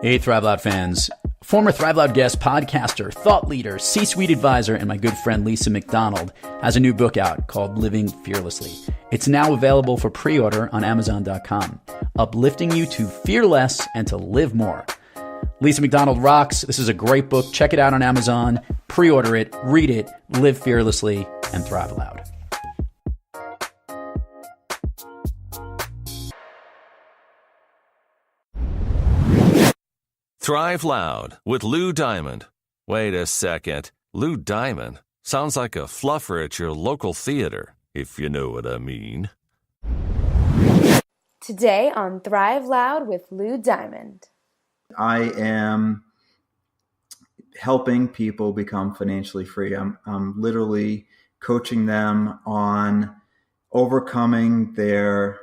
Hey, Thrive Loud fans. Former Thrive Loud guest, podcaster, thought leader, C-suite advisor, and my good friend Lisa McDonald has a new book out called Living Fearlessly. It's now available for pre-order on Amazon.com, uplifting you to fear less and to live more. Lisa McDonald rocks. This is a great book. Check it out on Amazon. Pre-order it, read it, live fearlessly, and thrive loud. Thrive Loud with Lou Diamond. Wait a second. Lou Diamond sounds like a fluffer at your local theater, if you know what I mean. Today on Thrive Loud with Lou Diamond. I am helping people become financially free. I'm literally coaching them on overcoming their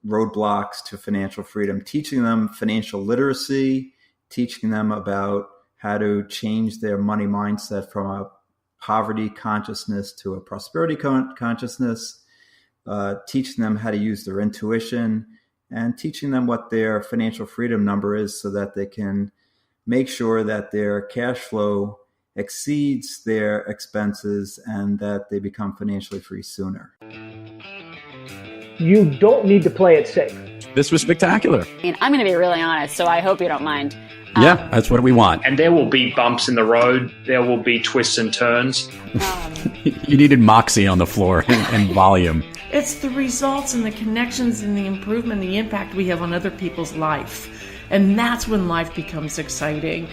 roadblocks to financial freedom, teaching them financial literacy, teaching them about how to change their money mindset from a poverty consciousness to a prosperity consciousness, teaching them how to use their intuition, and teaching them what their financial freedom number is so that they can make sure that their cash flow exceeds their expenses and that they become financially free sooner. You don't need to play it safe. This was spectacular. I'm going to be really honest, so I hope you don't mind. Yeah, that's what we want. And there will be bumps in the road. There will be twists and turns. You needed moxie on the floor and volume. It's the results and the connections and the improvement, the impact we have on other people's life. And that's when life becomes exciting.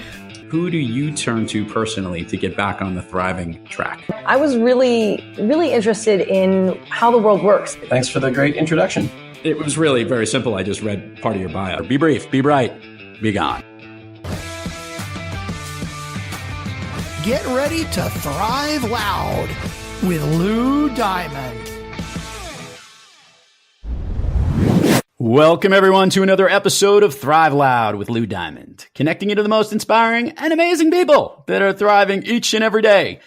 Who do you turn to personally to get back on the thriving track? I was really interested in how the world works. Thanks for the great introduction. It was really very simple. I just read part of your bio. Be brief, be bright, be gone. Get ready to thrive loud with Lou Diamond. Welcome, everyone, to another episode of Thrive Loud with Lou Diamond, connecting you to the most inspiring and amazing people that are thriving each and every day.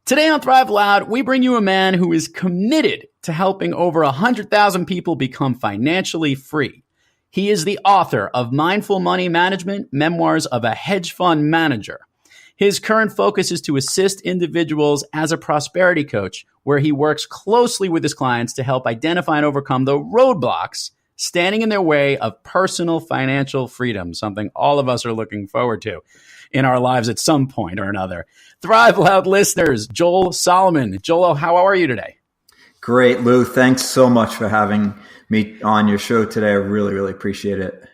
Today on Thrive Loud, we bring you a man who is committed to helping over 100,000 people become financially free. He is the author of Mindful Money Management, Memoirs of a Hedge Fund Manager. His current focus is to assist individuals as a prosperity coach, where he works closely with his clients to help identify and overcome the roadblocks standing in their way of personal financial freedom, something all of us are looking forward to in our lives at some point or another. Thrive Loud listeners, Joel Salomon. Joel, how are you today? Great, Lou. Thanks so much for having me on your show today. I really, really appreciate it.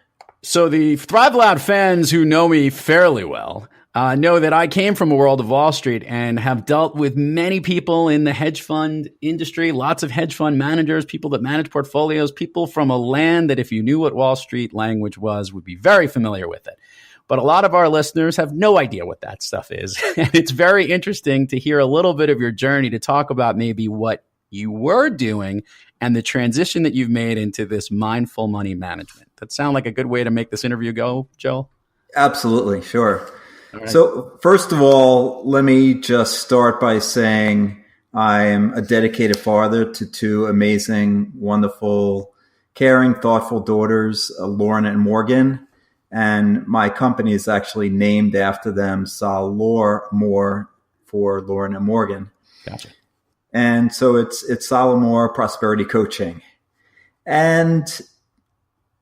So the Thrive Loud fans who know me fairly well know that I came from a world of Wall Street and have dealt with many people in the hedge fund industry, lots of hedge fund managers, people that manage portfolios, people from a land that if you knew what Wall Street language was, would be very familiar with it. But a lot of our listeners have no idea what that stuff is. And it's very interesting to hear a little bit of your journey to talk about maybe what you were doing and the transition that you've made into this mindful money management. That sound like a good way to make this interview go, Joel? Absolutely, sure. Right. So first of all, let me just start by saying I'm a dedicated father to two amazing, wonderful, caring, thoughtful daughters, Lauren and Morgan. And my company is actually named after them, SaLaurMor for Lauren and Morgan. Gotcha. And so it's SaLaurMor Prosperity Coaching. And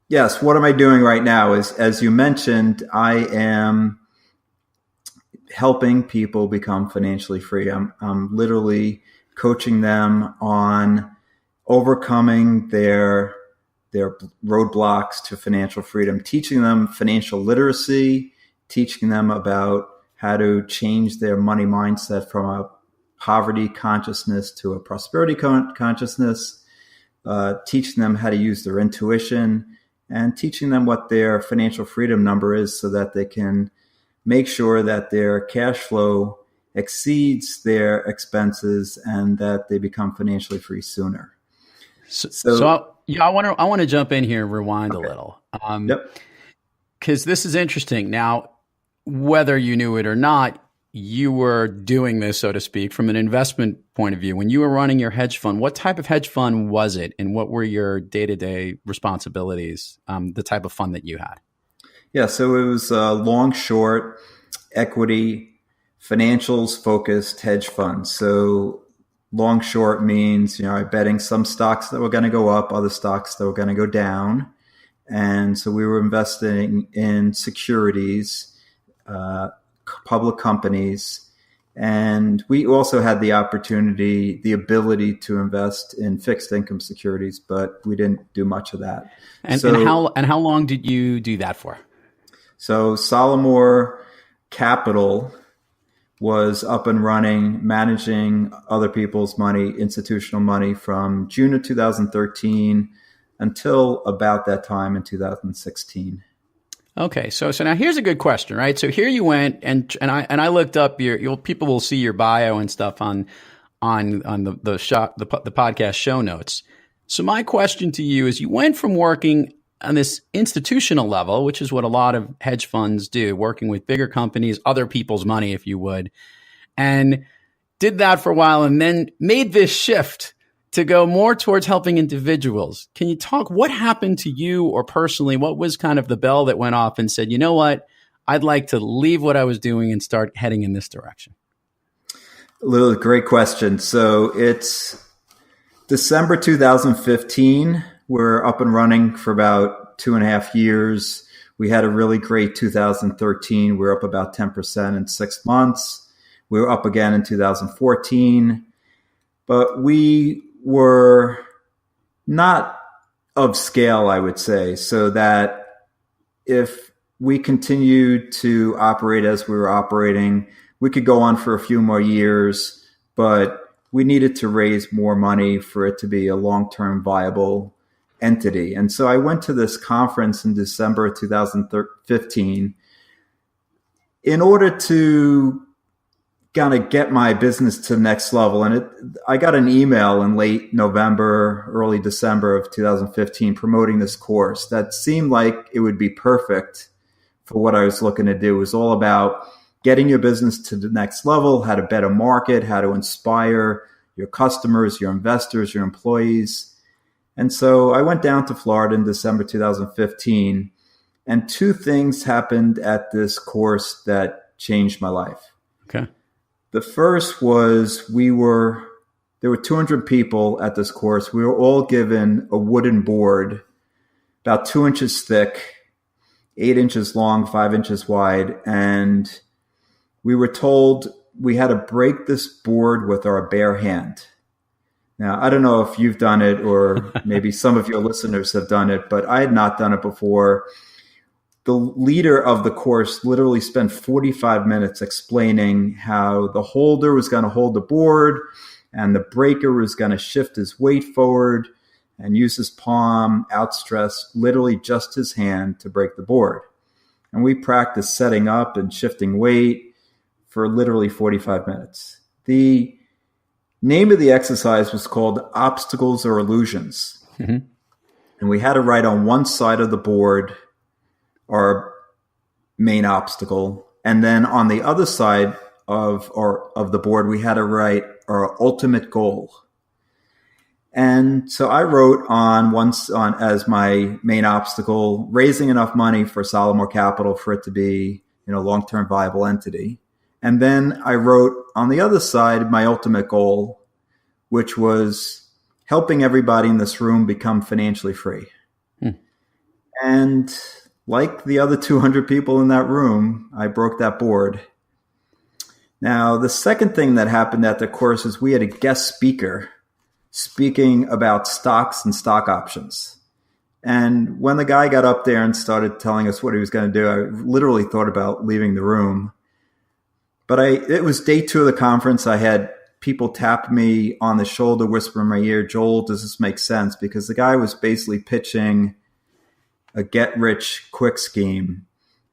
yes, what am I doing right now is, as you mentioned, I am helping people become financially free. I'm literally coaching them on overcoming their roadblocks to financial freedom, teaching them financial literacy, teaching them about how to change their money mindset from a poverty consciousness to a prosperity consciousness, teaching them how to use their intuition, and teaching them what their financial freedom number is so that they can make sure that their cash flow exceeds their expenses and that they become financially free sooner. I want to jump in here and rewind a little. Yep. Because this is interesting. Now, whether you knew it or not, you were doing this, so to speak, from an investment point of view. When you were running your hedge fund, what type of hedge fund was it? And what were your day-to-day responsibilities, the type of fund that you had? Yeah, so it was long, short, equity, financials focused hedge funds. So long, short means, I'm betting some stocks that were going to go up, other stocks that were going to go down. And so we were investing in securities, public companies. And we also had the ability to invest in fixed income securities, but we didn't do much of that. And how long did you do that for? So SaLaurMor Capital was up and running, managing other people's money, institutional money, from June of 2013 until about that time in 2016. Okay, so now here's a good question, right? So here you went, and I looked up your people will see your bio and stuff on the podcast show notes. So my question to you is, you went from working on this institutional level, which is what a lot of hedge funds do, working with bigger companies, other people's money, if you would, and did that for a while, and then made this shift to go more towards helping individuals. Can you talk, what happened to you, or personally, what was kind of the bell that went off and said, you know what, I'd like to leave what I was doing and start heading in this direction? Lily, great question. So it's December 2015. We're up and running for about 2.5 years. We had a really great 2013. We're up about 10% in 6 months. We were up again in 2014. But we were not of scale, I would say, so that if we continued to operate as we were operating, we could go on for a few more years, but we needed to raise more money for it to be a long-term viable entity. And so I went to this conference in December 2015 in order to kind of get my business to the next level. And I got an email in late November, early December of 2015 promoting this course that seemed like it would be perfect for what I was looking to do. It was all about getting your business to the next level, how to better market, how to inspire your customers, your investors, your employees. And so I went down to Florida in December 2015, and 2 things happened at this course that changed my life. Okay. The first was there were 200 people at this course. We were all given a wooden board about 2 inches thick, 8 inches long, 5 inches wide. And we were told we had to break this board with our bare hand. Now, I don't know if you've done it, or maybe some of your listeners have done it, but I had not done it before. The leader of the course literally spent 45 minutes explaining how the holder was going to hold the board and the breaker was going to shift his weight forward and use his palm, outstretched, literally just his hand, to break the board. And we practiced setting up and shifting weight for literally 45 minutes. The name of the exercise was called Obstacles or Illusions. Mm-hmm. And we had to write on one side of the board our main obstacle, and then on the other side of the board, we had to write our ultimate goal. And so I wrote on as my main obstacle, raising enough money for SaLaurMor Capital for it to be, long-term viable entity. And then I wrote on the other side my ultimate goal, which was helping everybody in this room become financially free. And like the other 200 people in that room, I broke that board. Now, the second thing that happened at the course is we had a guest speaker speaking about stocks and stock options. And when the guy got up there and started telling us what he was going to do, I literally thought about leaving the room. But it was day 2 of the conference. I had people tap me on the shoulder, whisper in my ear, "Joel, does this make sense?" Because the guy was basically pitching a get-rich-quick scheme.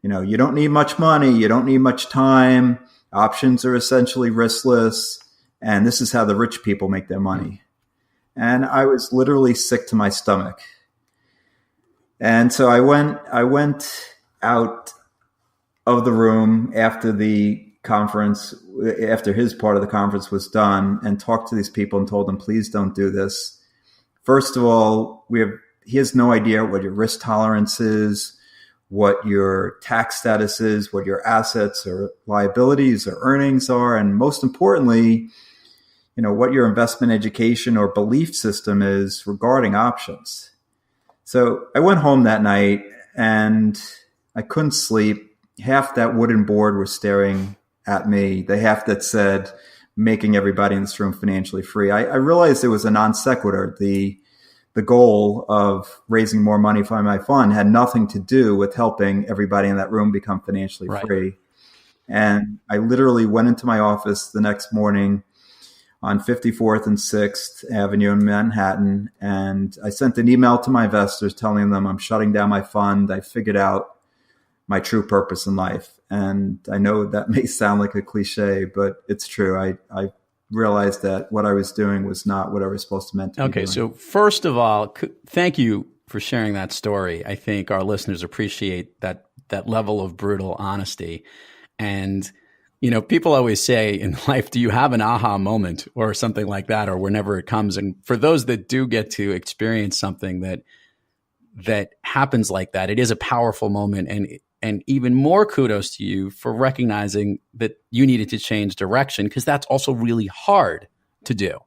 You don't need much money. You don't need much time. Options are essentially riskless. And this is how the rich people make their money. And I was literally sick to my stomach. And so I went out of the room after the conference, after his part of the conference was done, and talked to these people and told them, please don't do this. First of all, he has no idea what your risk tolerance is, what your tax status is, what your assets or liabilities or earnings are, and most importantly, what your investment education or belief system is regarding options. So I went home that night and I couldn't sleep. Half that wooden board was staring at me, the half that said, making everybody in this room financially free. I realized it was a non sequitur. The goal of raising more money for my fund had nothing to do with helping everybody in that room become financially free. And I literally went into my office the next morning on 54th and 6th Avenue in Manhattan, and I sent an email to my investors telling them I'm shutting down my fund. I figured out my true purpose in life. And I know that may sound like a cliche, but it's true. I realized that what I was doing was not what I was supposed to meant to be doing. So first of all, thank you for sharing that story. I think our listeners appreciate that level of brutal honesty. And, people always say in life, do you have an aha moment or something like that, or whenever it comes? And for those that do get to experience something that happens like that, it is a powerful moment. And even more kudos to you for recognizing that you needed to change direction, because that's also really hard to do.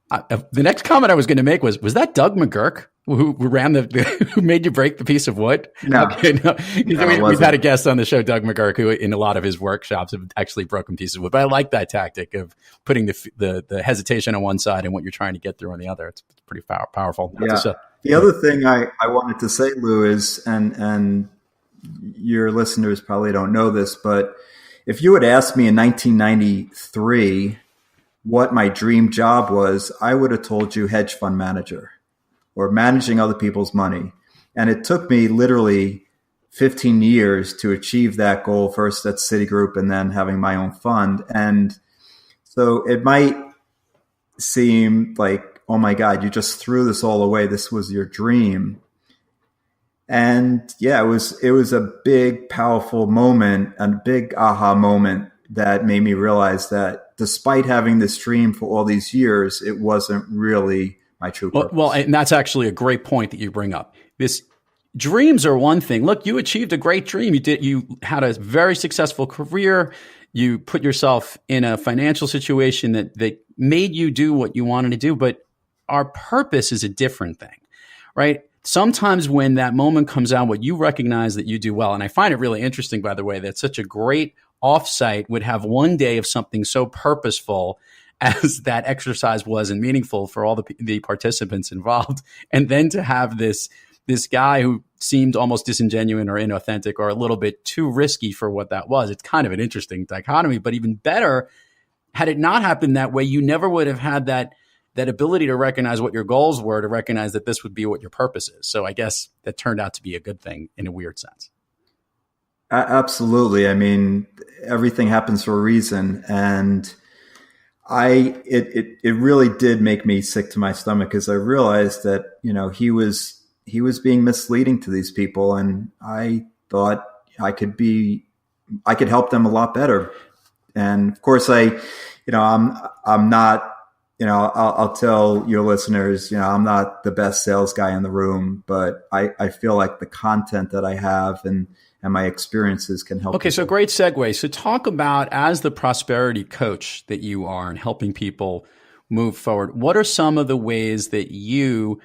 The next comment I was going to make was that Doug McGurk who ran who made you break the piece of wood? No. Okay, no. We've had a guest on the show, Doug McGurk, who in a lot of his workshops have actually broken pieces of wood. But I like that tactic of putting the hesitation on one side and what you're trying to get through on the other. It's pretty powerful. Yeah. The other thing I wanted to say, Lou, is, and your listeners probably don't know this, but if you had asked me in 1993 what my dream job was, I would have told you hedge fund manager or managing other people's money. And it took me literally 15 years to achieve that goal, first at Citigroup and then having my own fund. And so it might seem like, oh my God, you just threw this all away. This was your dream. And yeah, it was a big, powerful moment and a big aha moment that made me realize that despite having this dream for all these years, it wasn't really my true purpose. Well, and that's actually a great point that you bring up. Dreams are one thing. Look, you achieved a great dream. You had a very successful career. You put yourself in a financial situation that made you do what you wanted to do. But our purpose is a different thing, right? Sometimes when that moment comes out, what you recognize that you do well, and I find it really interesting, by the way, that such a great offsite would have one day of something so purposeful as that exercise was and meaningful for all the participants involved. And then to have this guy who seemed almost disingenuous or inauthentic or a little bit too risky for what that was. It's kind of an interesting dichotomy, but even better, had it not happened that way, you never would have had that ability to recognize what your goals were, to recognize that this would be what your purpose is. So I guess that turned out to be a good thing in a weird sense. Absolutely. I mean, everything happens for a reason. And it really did make me sick to my stomach, because I realized that, he was being misleading to these people. And I thought I could help them a lot better. And of course I'm not, I'll tell your listeners, I'm not the best sales guy in the room, but I feel like the content that I have and my experiences can help. Okay, so great segue. So talk about, as the prosperity coach that you are and helping people move forward, what are some of the ways that you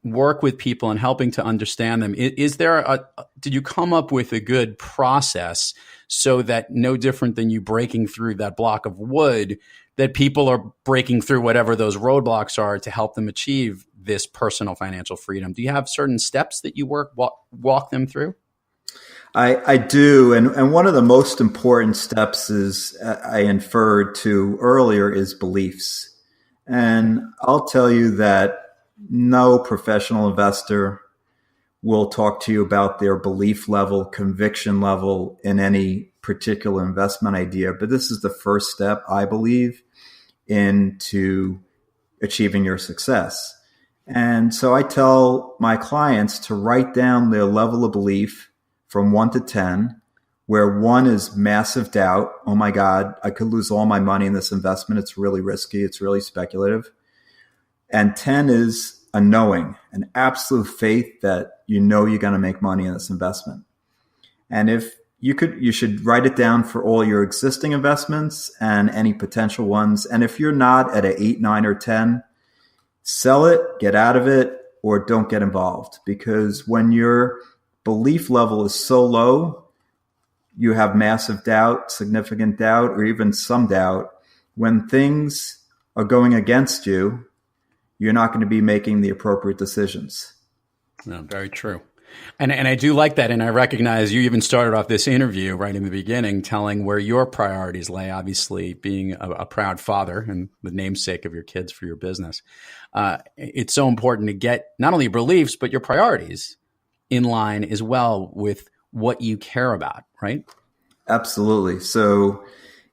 work with people and helping to understand them? Did you come up with a good process so that, no different than you breaking through that block of wood, that people are breaking through whatever those roadblocks are to help them achieve this personal financial freedom? Do you have certain steps that you walk them through? I do. And one of the most important steps is, I inferred to earlier, is beliefs. And I'll tell you that no professional investor will talk to you about their belief level, conviction level in any particular investment idea. But this is the first step, I believe, into achieving your success. And so I tell my clients to write down their level of belief from 1 to 10, where 1 is massive doubt. Oh my God, I could lose all my money in this investment. It's really risky. It's really speculative. And 10 is a knowing, an absolute faith that you know you're going to make money in this investment. And if you could, you should write it down for all your existing investments and any potential ones. And if you're not at an 8, 9, or 10, sell it, get out of it, or don't get involved. Because when your belief level is so low, you have massive doubt, significant doubt, or even some doubt. When things are going against you, you're not going to be making the appropriate decisions. No, very true. And I do like that. And I recognize you even started off this interview right in the beginning, telling where your priorities lay, obviously being a proud father and the namesake of your kids for your business. It's so important to get not only your beliefs, but your priorities in line as well with what you care about, right? Absolutely. So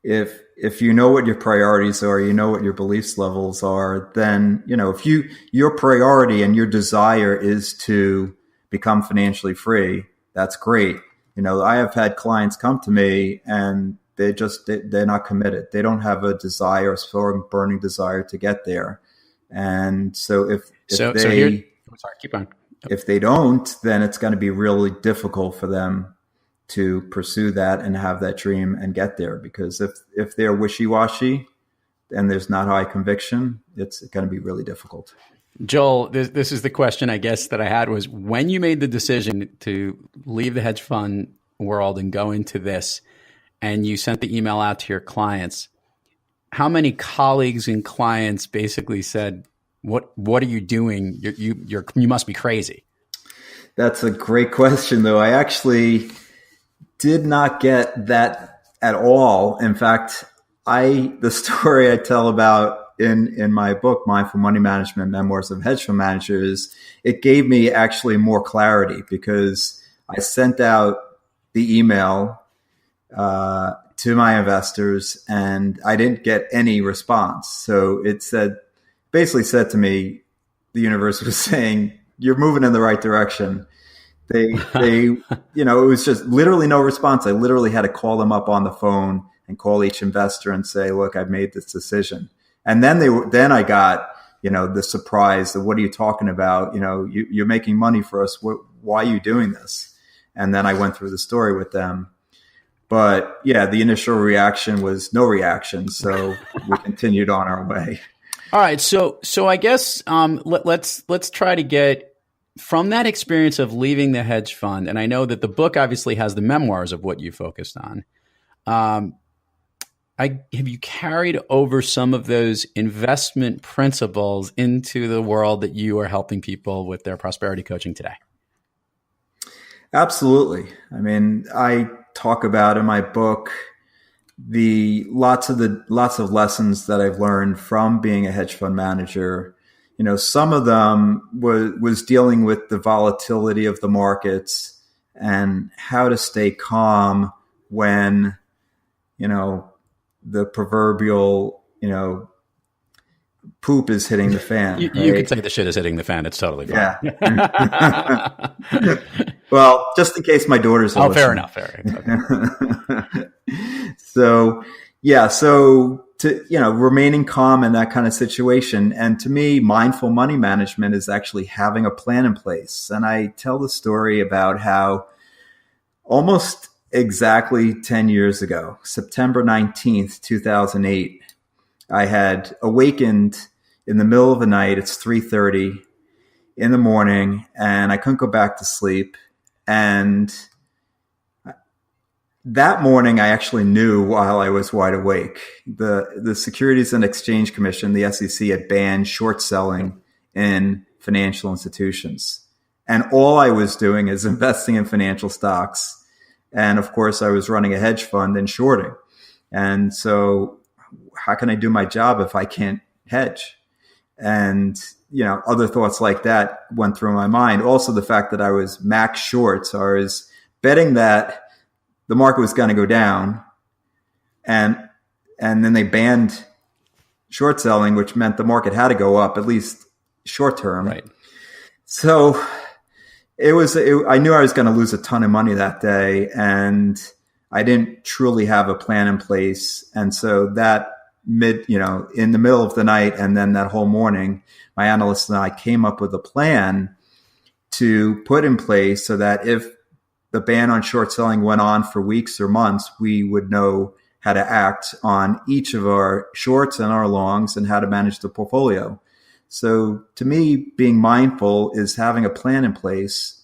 if you know what your priorities are, you know what your beliefs levels are, then, if your priority and your desire is to become financially free, that's great. I have had clients come to me and they're not committed. They don't have a desire, a strong burning desire to get there. And so sorry, keep on. If they don't, then it's going to be really difficult for them to pursue that and have that dream and get there. Because if they're wishy-washy and there's not high conviction, it's going to be really difficult. Joel, this is the question I guess that I had was, when you made the decision to leave the hedge fund world and go into this, and you sent the email out to your clients, how many colleagues and clients basically said, what are you doing? You must be crazy. That's a great question, though. I actually did not get that at all. In fact, the story I tell about in my book, Mindful Money Management, Memoirs of Hedge Fund Managers, it gave me actually more clarity, because I sent out the email to my investors and I didn't get any response. So it basically said to me, the universe was saying, you're moving in the right direction. They it was just literally no response. I literally had to call them up on the phone and call each investor and say, look, I've made this decision. And then I got, the surprise of, what are you talking about? You're making money for us. Why are you doing this? And then I went through the story with them. But yeah, the initial reaction was no reaction. So we continued on our way. All right. So I guess let's try to get from that experience of leaving the hedge fund. And I know that the book obviously has the memoirs of what you focused on. Have you carried over some of those investment principles into the world that you are helping people with their prosperity coaching today? Absolutely. I mean, I talk about in my book lots of lessons that I've learned from being a hedge fund manager. Some of them was dealing with the volatility of the markets and how to stay calm when, the proverbial, poop is hitting the fan. You could say the shit is hitting the fan. It's totally fine. Yeah. Well, just in case my daughters are listening. Fair enough. Okay. So to, remaining calm in that kind of situation. And to me, mindful money management is actually having a plan in place. And I tell the story about how almost exactly 10 years ago, September 19th, 2008, I had awakened in the middle of the night. It's 3:30 in the morning and I couldn't go back to sleep. And that morning, I actually knew while I was wide awake, the Securities and Exchange Commission, the SEC, had banned short selling in financial institutions. And all I was doing is investing in financial stocks. And of course, I was running a hedge fund and shorting. And so how can I do my job if I can't hedge? And, other thoughts like that went through my mind. Also, the fact that I was max shorts, I was betting that the market was going to go down. And then they banned short selling, which meant the market had to go up, at least short term. Right. So I knew I was going to lose a ton of money that day, and I didn't truly have a plan in place. And so that in the middle of the night and then that whole morning, my analyst and I came up with a plan to put in place so that if the ban on short selling went on for weeks or months, we would know how to act on each of our shorts and our longs and how to manage the portfolio. So to me, being mindful is having a plan in place,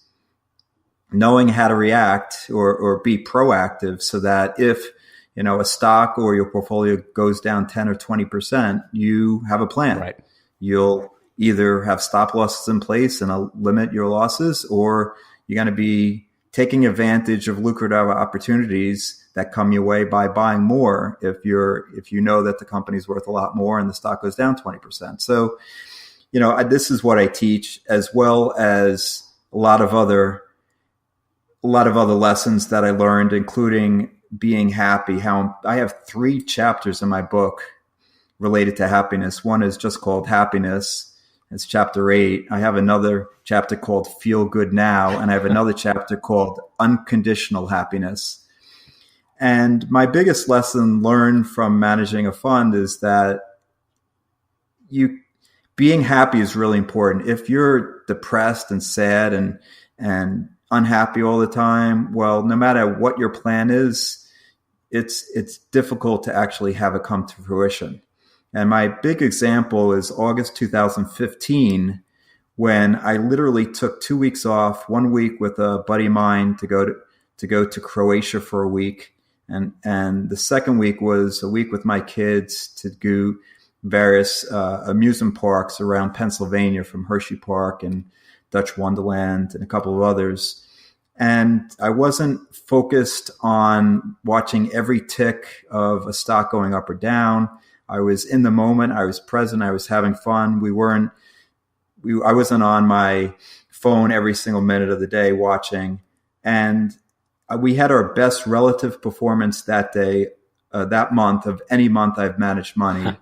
knowing how to react or be proactive so that if, a stock or your portfolio goes down 10 or 20%, you have a plan. Right. You'll either have stop losses in place and limit your losses, or you're going to be taking advantage of lucrative opportunities that come your way by buying more if you know that the company's worth a lot more and the stock goes down 20%. So, this is what I teach, as well as a lot of other lessons that I learned, including being happy. How I have 3 chapters in my book related to happiness. One is just called Happiness. It's chapter 8. I have another chapter called Feel Good Now, and I have another chapter called Unconditional Happiness. And my biggest lesson learned from managing a fund is that being happy is really important. If you're depressed and sad and unhappy all the time, well, no matter what your plan is, it's difficult to actually have it come to fruition. And my big example is August 2015, when I literally took 2 weeks off, 1 week with a buddy of mine to go to Croatia for a week. And the second week was a week with my kids to do various amusement parks around Pennsylvania, from Hershey Park and Dutch Wonderland and a couple of others. And I wasn't focused on watching every tick of a stock going up or down. I was in the moment. I was present. I was having fun. I wasn't on my phone every single minute of the day watching. And we had our best relative performance that day, that month, of any month I've managed money.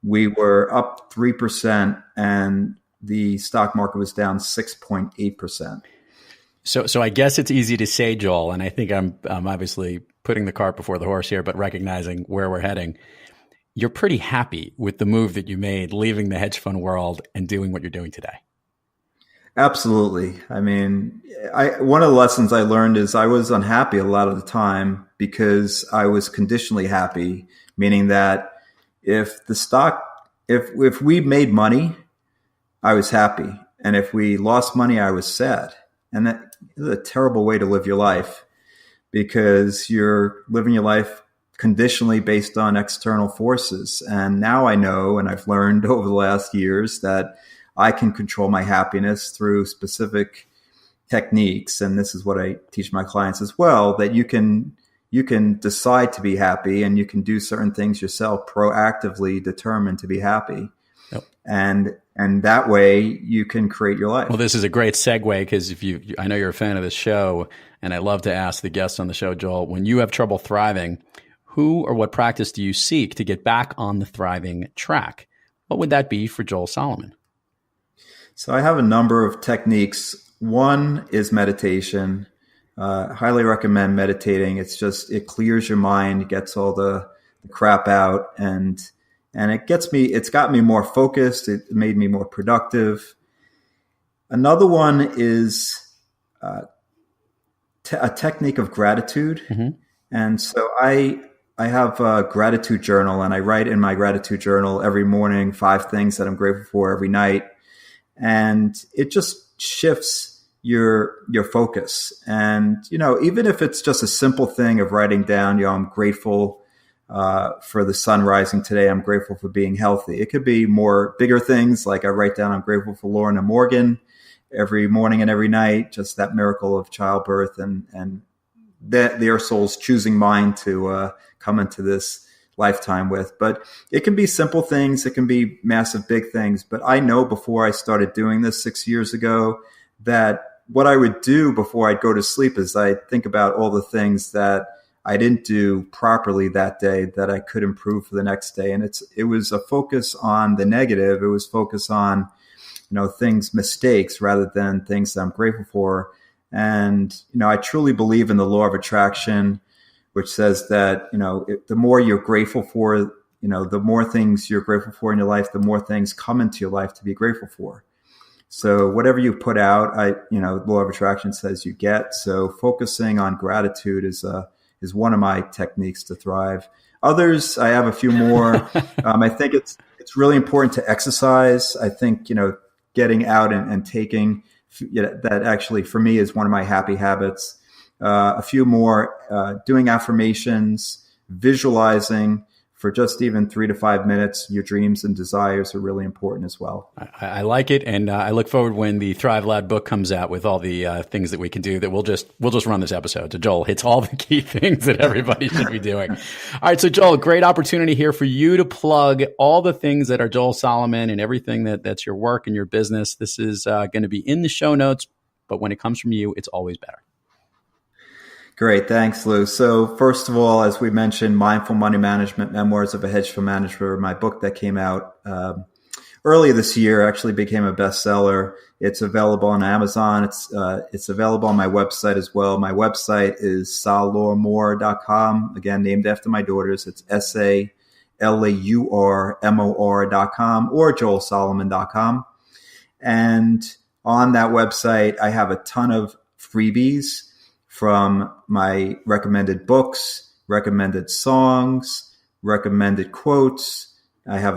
We were up 3%, and the stock market was down 6.8%. So I guess it's easy to say, Joel, and I think I'm obviously putting the cart before the horse here, but recognizing where we're heading. You're pretty happy with the move that you made, leaving the hedge fund world and doing what you're doing today. Absolutely. I mean, one of the lessons I learned is I was unhappy a lot of the time because I was conditionally happy, meaning that if we made money, I was happy. And if we lost money, I was sad. And that is a terrible way to live your life, because you're living your life conditionally based on external forces. And now I know, and I've learned over the last years, that I can control my happiness through specific techniques. And this is what I teach my clients as well, that you can decide to be happy, and you can do certain things yourself, proactively determined to be happy. Yep. And that way you can create your life. Well, this is a great segue, because I know you're a fan of this show, and I love to ask the guests on the show, Joel, when you have trouble thriving, who or what practice do you seek to get back on the thriving track? What would that be for Joel Salomon? So I have a number of techniques. One is meditation. Highly recommend meditating. It clears your mind, gets all the crap out, and it's got me more focused. It made me more productive. Another one is a technique of gratitude. Mm-hmm. And so I have a gratitude journal, and I write in my gratitude journal every morning 5 things that I'm grateful for every night. And it just shifts your focus. And, even if it's just a simple thing of writing down, I'm grateful for the sun rising today. I'm grateful for being healthy. It could be more bigger things, like I write down, I'm grateful for Lauren and Morgan every morning and every night, just that miracle of childbirth and that their souls choosing mine to come into this lifetime with. But it can be simple things. It can be massive, big things. But I know before I started doing this 6 years ago that what I would do before I'd go to sleep is I'd think about all the things that I didn't do properly that day that I could improve for the next day. And it was a focus on the negative. It was focus on, mistakes rather than things that I'm grateful for. And, I truly believe in the law of attraction, which says that, the more you're grateful for, the more things you're grateful for in your life, the more things come into your life to be grateful for. So whatever you put out, law of attraction says you get. So focusing on gratitude is one of my techniques to thrive. Others, I have a few more. I think it's really important to exercise. I think, getting out and taking, that actually for me is one of my happy habits. A few more, doing affirmations, visualizing for just even 3 to 5 minutes. Your dreams and desires are really important as well. I like it, and I look forward when the Thrive Loud book comes out with all the things that we can do. That we'll just run this episode. So Joel hits all the key things that everybody should be doing. All right, so Joel, great opportunity here for you to plug all the things that are Joel Salomon and everything that's your work and your business. This is going to be in the show notes, but when it comes from you, it's always better. Great. Thanks, Lou. So first of all, as we mentioned, Mindful Money Management, Memoirs of a Hedge Fund Manager, my book that came out earlier this year, actually became a bestseller. It's available on Amazon. It's available on my website as well. My website is SaLaurMor.com. Again, named after my daughters. It's SaLaurMor.com or JoelSalomon.com. And on that website, I have a ton of freebies from my recommended books, recommended songs, recommended quotes. I have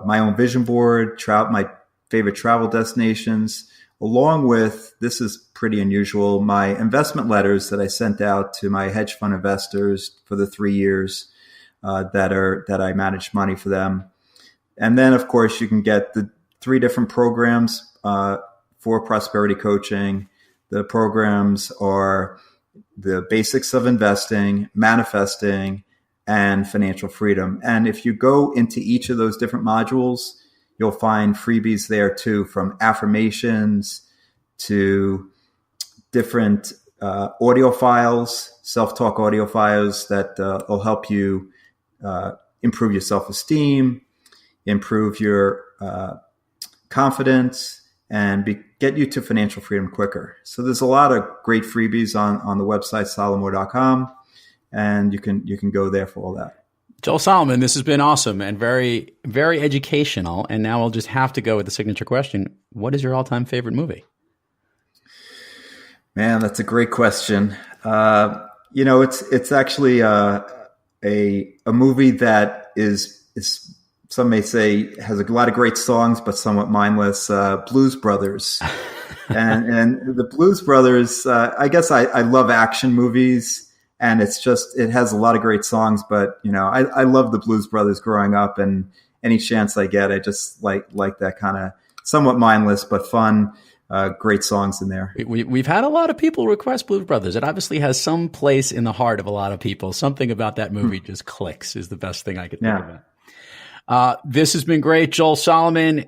my own vision board, my favorite travel destinations, along with, this is pretty unusual, my investment letters that I sent out to my hedge fund investors for the 3 years that I manage money for them. And then, of course, you can get the 3 different programs for prosperity coaching. The programs are the basics of investing, manifesting, and financial freedom. And if you go into each of those different modules, you'll find freebies there too, from affirmations to different audio files, self-talk audio files that will help you improve your self-esteem, improve your confidence, and get you to financial freedom quicker. So there's a lot of great freebies on the website, SaLaurMor.com, and you can go there for all that. Joel Salomon, this has been awesome and very, very educational. And now we'll just have to go with the signature question. What is your all-time favorite movie? Man, that's a great question. It's actually a movie that is some may say has a lot of great songs, but somewhat mindless. Blues Brothers, and the Blues Brothers. I guess I love action movies, and it has a lot of great songs. But I love the Blues Brothers growing up, and any chance I get, I just like that kind of somewhat mindless but fun. Great songs in there. We've had a lot of people request Blues Brothers. It obviously has some place in the heart of a lot of people. Something about that movie just clicks is the best thing I could think of. This has been great, Joel Salomon.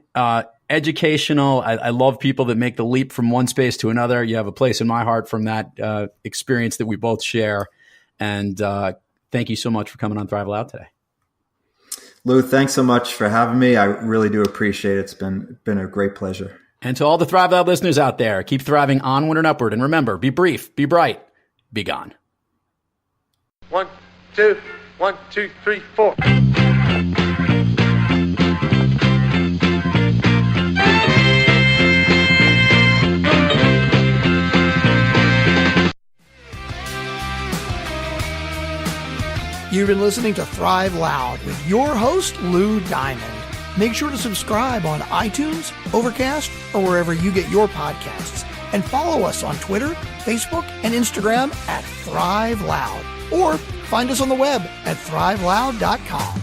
Educational. I love people that make the leap from one space to another. You have a place in my heart from that experience that we both share. And thank you so much for coming on Thrive Loud today. Lou, thanks so much for having me. I really do appreciate it. It's been a great pleasure. And to all the Thrive Loud listeners out there, keep thriving onward and upward. And remember, be brief, be bright, be gone. 1, 2, 1, 2, 3, 4. You've been listening to Thrive Loud with your host, Lou Diamond. Make sure to subscribe on iTunes, Overcast, or wherever you get your podcasts. And follow us on Twitter, Facebook, and Instagram at Thrive Loud. Or find us on the web at thriveloud.com.